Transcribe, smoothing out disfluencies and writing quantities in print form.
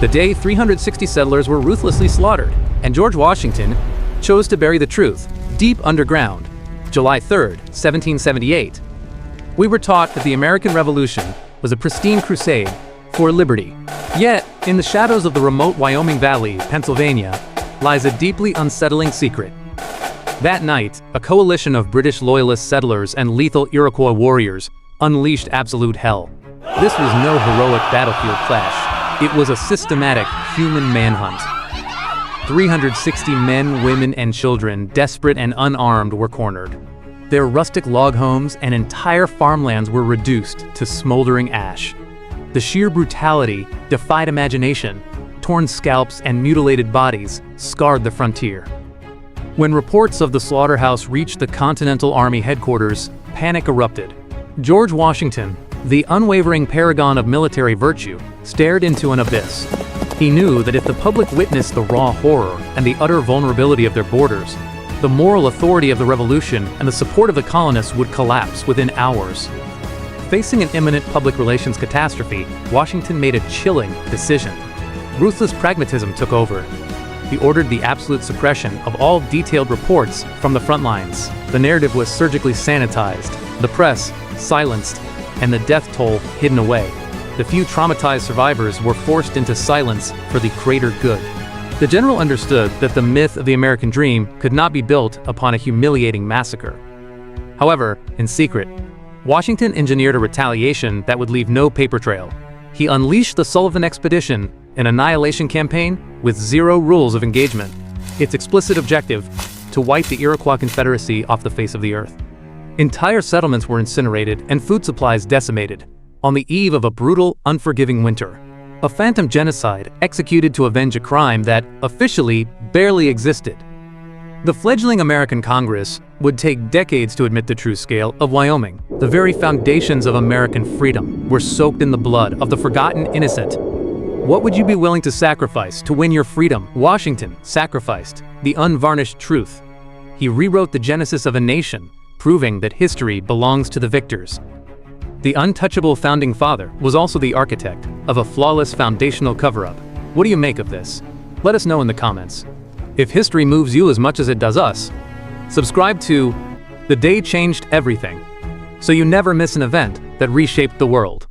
The day 360 settlers were ruthlessly slaughtered, and George Washington chose to bury the truth deep underground. July 3rd, 1778. We were taught that the American Revolution was a pristine crusade for liberty. Yet, in the shadows of the remote Wyoming Valley, Pennsylvania, lies a deeply unsettling secret. That night, a coalition of British loyalist settlers and lethal Iroquois warriors unleashed absolute hell. This was no heroic battlefield clash. It was a systematic human manhunt. 360 men, women, and children, desperate and unarmed, were cornered. Their rustic log homes and entire farmlands were reduced to smoldering ash. The sheer brutality defied imagination. Torn scalps and mutilated bodies scarred the frontier. When reports of the slaughterhouse reached the Continental Army headquarters, panic erupted. George Washington, the unwavering paragon of military virtue, stared into an abyss. He knew that if the public witnessed the raw horror and the utter vulnerability of their borders, the moral authority of the revolution and the support of the colonists would collapse within hours. Facing an imminent public relations catastrophe, Washington made a chilling decision. Ruthless pragmatism took over. He ordered the absolute suppression of all detailed reports from the front lines. The narrative was surgically sanitized, the press silenced, and the death toll hidden away. The few traumatized survivors were forced into silence for the greater good. The general understood that the myth of the American dream could not be built upon a humiliating massacre. However, in secret, Washington engineered a retaliation that would leave no paper trail. He unleashed the Sullivan Expedition, an annihilation campaign with zero rules of engagement. Its explicit objective: to wipe the Iroquois Confederacy off the face of the earth. Entire settlements were incinerated and food supplies decimated, on the eve of a brutal, unforgiving winter. A phantom genocide executed to avenge a crime that, officially, barely existed. The fledgling American Congress would take decades to admit the true scale of Wyoming. The very foundations of American freedom were soaked in the blood of the forgotten innocent. What would you be willing to sacrifice to win your freedom? Washington sacrificed the unvarnished truth. He rewrote the genesis of a nation, proving that history belongs to the victors. The untouchable founding father was also the architect of a flawless foundational cover-up. What do you make of this? Let us know in the comments. If history moves you as much as it does us, subscribe to The Day Changed Everything, so you never miss an event that reshaped the world.